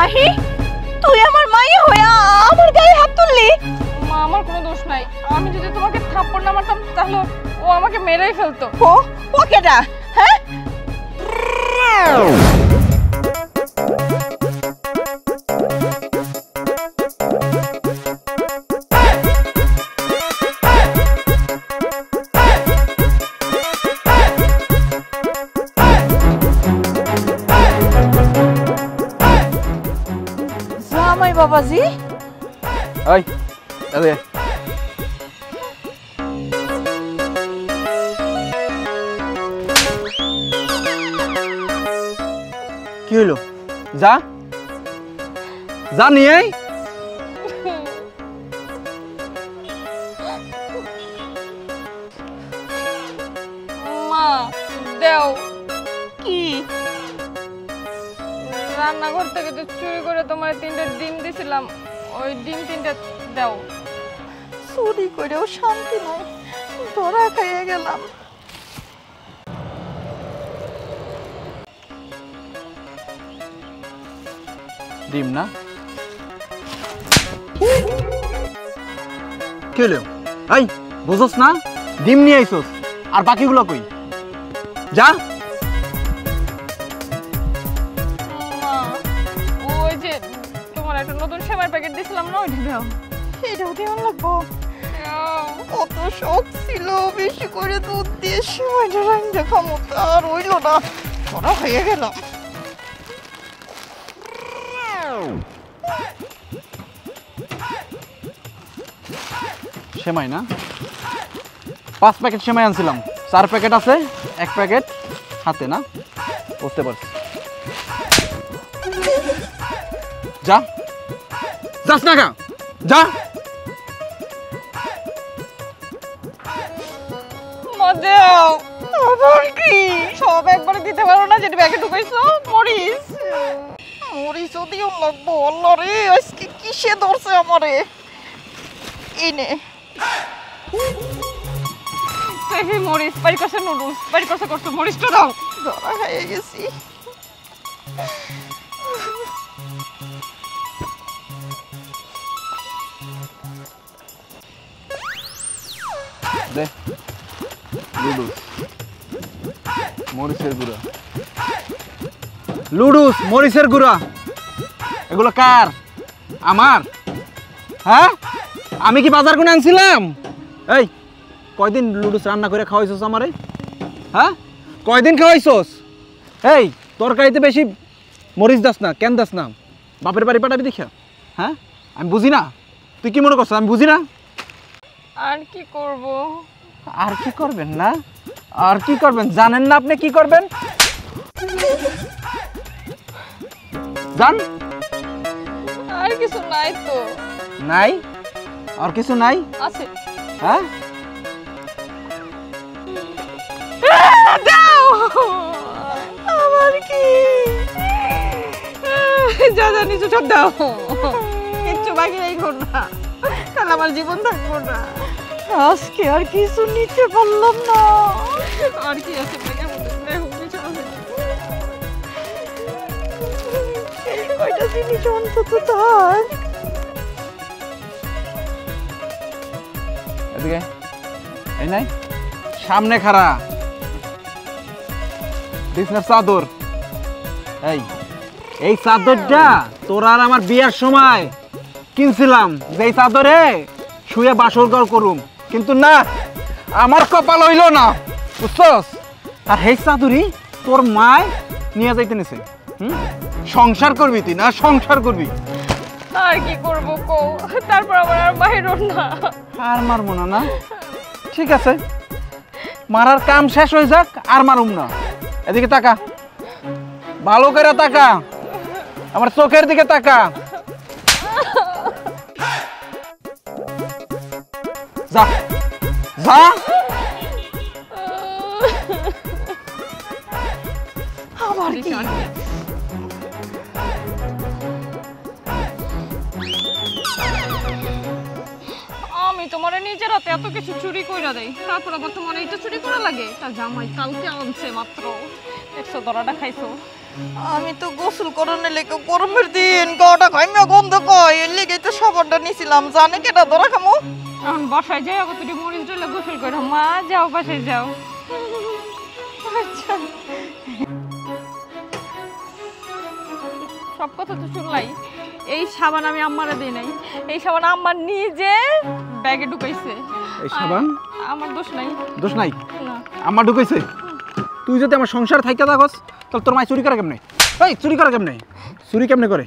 মাহি তুই আমার মাইয়া হইয়া আমার গায়ে হাত তুললি? মা আমার কোনো দোষ নাই, আমি যদি তোমাকে থাপ্পড় না মারতাম তাহলে ও আমাকে মেরেই ফেলতো। ও কেডা? হ্যাঁ জামাই বাবাজি। এই আরে কি হলো? যা যা নিয়ে আয়। মা দেও। কি? রান্নাঘর থেকে তো চুরি করে তোমার 3টে ডিম দিছিলাম, ওই ডিম 3টে দাও। চুরি করেও শান্তি নাই, ধরা খাইয়ে গেলাম। ডিম না? কি হলো? এই বুঝছস না ডিম নিয়ে আইছস, আর বাকিগুলো কই? যা। মা ওই যে তোমার একটা নতুন সেমাই প্যাকেট দিছিলাম না, ওইটা দাও। এটাও দেওয়ার লাগবো? কত শখ ছিল বেশি করে দুধ দিয়ে সেমাইটা রান্না খামো, আর হইল না, ধরা হয়ে গেলাম। সেমাই না? 5 প্যাকেট সেমাই আনছিলাম, 4 প্যাকেট আছে, 1 প্যাকেট হাতে না? বুঝতে পারছি। যা যাস না কা, যা। মা দাও। আবার কি সব একবারে দিতে পারো না? যেটা ব্যাগে ঢুকাইছো মরিস। মরিচও দিও লাগবো। আল্লাহ রে, আজকে কিসে ধরছে আমারে? এনে মরিস বাড়ি করছে, নুডলস বাড়ি করছে, মরিসটা দাও। ধরা হয়ে গেছি। দে লুডুস মরিচের গুঁড়া, লুডুস মরিচের গুঁড়া, এগুলো কার? আমার? হ্যাঁ আমি কি বাজার করে আনছিলাম? এই কয়দিন লুডুস রান্না করে খাওয়াইছস আমারে? হ্যাঁ কয়দিন খাওয়াইছস? এই তরকারিতে বেশি মরিচ দাস না, কেন দাস না? বাপের বাড়ি পাঠাবি দেখা? হ্যাঁ আমি বুঝি না, তুই কি মনে করছ আমি বুঝি না? আর কি করব? আর কি করবেন না? আর কি করবেন জানেন না আপনি কি করবেন? জান আর কিছু নাই তো। নাই? আর কিছু নাই? আছে। হ্যাঁ দাও। আবার কি? যা জানিস সব দাও, কিচ্ছু বাকি রাখো না, তাহলে আমার জীবন থাকবো না। আজকে আর কিছু নিতে পারলাম না। আর কি আছে ব্যাগের মধ্যে? এই কয়টা জিনিস অন্তত থাক। এদিকে এই নাই, সামনে খাড়া বিছনার চাদর। এই চাদরটা তোর আর আমার বিয়ার সময় কিনছিলাম, যে এই চাদরে শুয়ে বাসর ঘর করুম, কিন্তু না আমার কপাল হইল না, বুঝছস? আর এই চাদরই তোর মায় নিয়ে যাইতে নিছে। সংসার করবি তুই না? সংসার করবি? আর কি করবো কো? তারপর আবার আর বাইরও না। আর মারবো না? না ঠিক আছে, মারার কাম শেষ হয়ে যাক, আর মারুম না। এদিকে তাকা, ভালো করে তাকা, আমার চোখের দিকে তাকা। যা যা। আবার কি? আমি তোমার নিজের হাতে এত কিছু চুরি কইরা দেয়, তারপর আবার তোমার এইটা চুরি করা লাগে? তার জামাই কালকে আনছে মাত্র, দেখছো ধরাটা খাইছো। আমি তো গোসল করানোর লেগে গরমের দিন গাটা ঘাইমা গন্ধ কয়, এর লেগে তো সাবানটা নিছিলাম। জানে কেটা ধরা খামো? এখন বাসায় যাই, আবার তুই মরিচ ডলে গোসল করো। মা যাও, বাসায় যাও। আচ্ছা সব কথা তো শুনলাই। এই সাবান আমি আম্মারে দেই নাই, এই সাবান আম্মার নিজে ব্যাগে ঢুকাইছে। এই সাবান আমার দোষ নাই। দোষ নাই? না। আমার ঢুকাইছে? তুই যদি আমার সংসার থাইকা থাকস তাহলে তোর মায় চুরি করে কেমনে? এই চুরি করে কেমনে? চুরি কেমনে করে?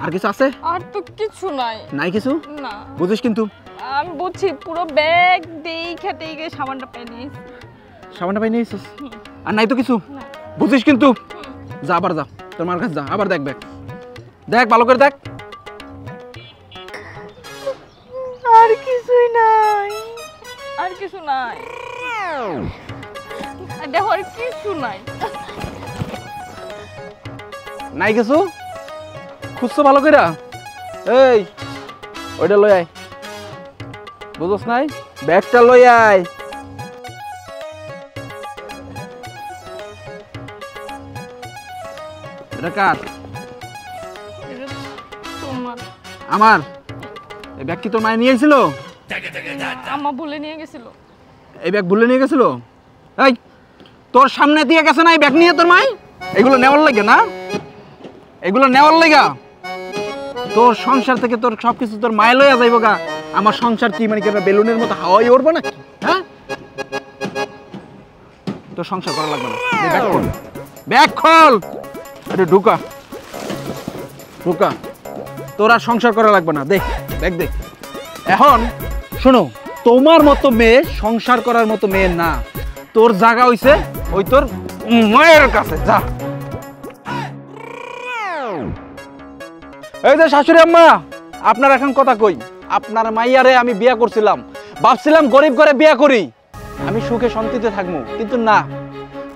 আর কিছু আছে? আর তো কিছু নাই। নাই কিছু? না। বুঝিস কিন্তু? আমি বুঝছি, পুরো ব্যাগ দেখে দেখে সাবানটা পেয়ে নিয়েছি। সাবানটা পাই নিয়েছিস? আর নাই তো কিছু? না। বুঝিস কিন্তু? যা আবার যা, তোর মার কাছে যা, আবার দেখ ব্যাগ, দেখ ভালো করে দেখ। আর কিছুই নাই। আর কিছু নাই। দেখো আর কিছু নাই। নাই কিছু? খুঁজছো ভালো করে? এই ওইটা লই আয়, বুঝছ নাই? ব্যাগটা লই আয়। এটা কার? এটা তোমার। আমার? এই ব্যাগ কি তোর মায়ে নিয়ে এসেছিল? আম্মা বলে নিয়ে গেছিল। এই ব্যাগ ভুলে নিয়ে গেছিল? এই তোর সামনে দিয়ে গেছে না এই ব্যাগ নিয়ে তোর মাই? এগুলো নেওয়ার লাগে না? এগুলো নেওয়ার লাগা? তোর সংসার থেকে তোর সবকিছু তোর মায়ে লইয়া যাইব গা। আমার সংসার কি মানে কি বেলুনের মতো হাওয়াই উড়বো নাকি? হ্যাঁ, তোর সংসার করা লাগবে না। ব্যাগ খোল, ব্যাগ খোল, এটা ঢুকা ঢুকা। তোর আর সংসার করা লাগবে না। দেখ ব্যাগ দেখ। এখন শোনো, তোমার মতো মেয়ে সংসার করার মতো মেয়ে না। তোর জায়গা হইছে ওই তোর মায়ের কাছে। যা। এই যে শাশুড়ি আম্মা, আপনার এখন কথা কই। আপনার মাইয়ারে আমি বিয়া করছিলাম, ভাবছিলাম গরিব ঘরে বিয়া করি, আমি সুখে শান্তিতে থাকবো, কিন্তু না,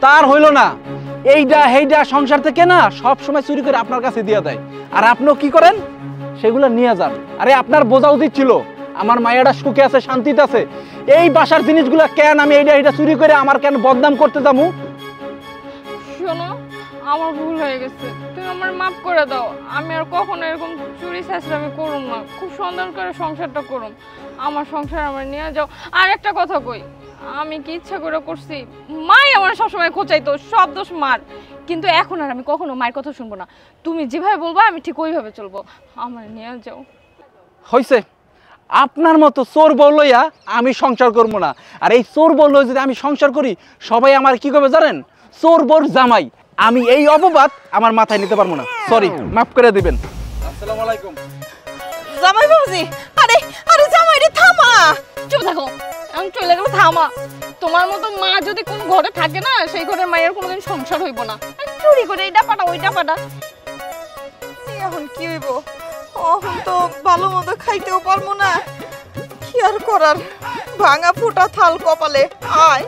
তার হইল না। এইটা হেইটা সংসার থেকে না সব সময় চুরি করে আপনার কাছে দিয়ে দেয়। আর আপনিও কি করেন? সেগুলো নিয়ে যান। আরে আপনার বোঝা উচিত ছিল আমার মায়েরা সুখে আছে, শান্তিতে আছে। এই বাসার জিনিসগুলো কেন আমি এইটা এইটা চুরি করে আমার কেন বদনাম করতে যাবো? শোনো, আমার ভুল হয়ে গেছে, তুমি আমার মাফ করে দাও। আমি আর কখনো এরকম চুরি চেঁচড়ামি করুম না। খুব সুন্দর করে সংসারটা করুম। আমার সংসার আমার নিয়ে যাও। আর একটা কথা কই, আমি কি ইচ্ছা করে করছি? মাই আমার সবসময় খোঁচাইতো, সব দোষ মার। কিন্তু এখন আর আমি কখনো মায়ের কথা শুনবো না। তুমি যেভাবে বলবো আমি ঠিক ওইভাবে চলবো। আমার নিয়ে যাও। হইছে, আপনার মতো চোর বউ লইয়া আমি সংসার করবো না। আর এই চোর বউ লইয়া যদি আমি সংসার করি, সবাই আমার কি করবে জানেন? চোর বউর জামাই। আমি এই অপবাদ আমার মাথায় নিতে পারবো না। সরি, মাফ করে দিবেন। আসসালামু আলাইকুম। জামাই বাবুজি, আরে আরে জামাই রে থামা। চুপ থাকো, আমি চলে গেলে থামা। তোমার মতো মা যদি কোন ঘরে থাকে না, সেই ঘরের মায়ের কোনোদিন সংসার হইব না। চুরি করে এইটা পাটা ওইটা পাটা। এখন কি হইব? এখন তো ভালো মতো খাইতেও পারবো না। কি আর করার, ভাঙা ফুটা থাল কপালে। আয়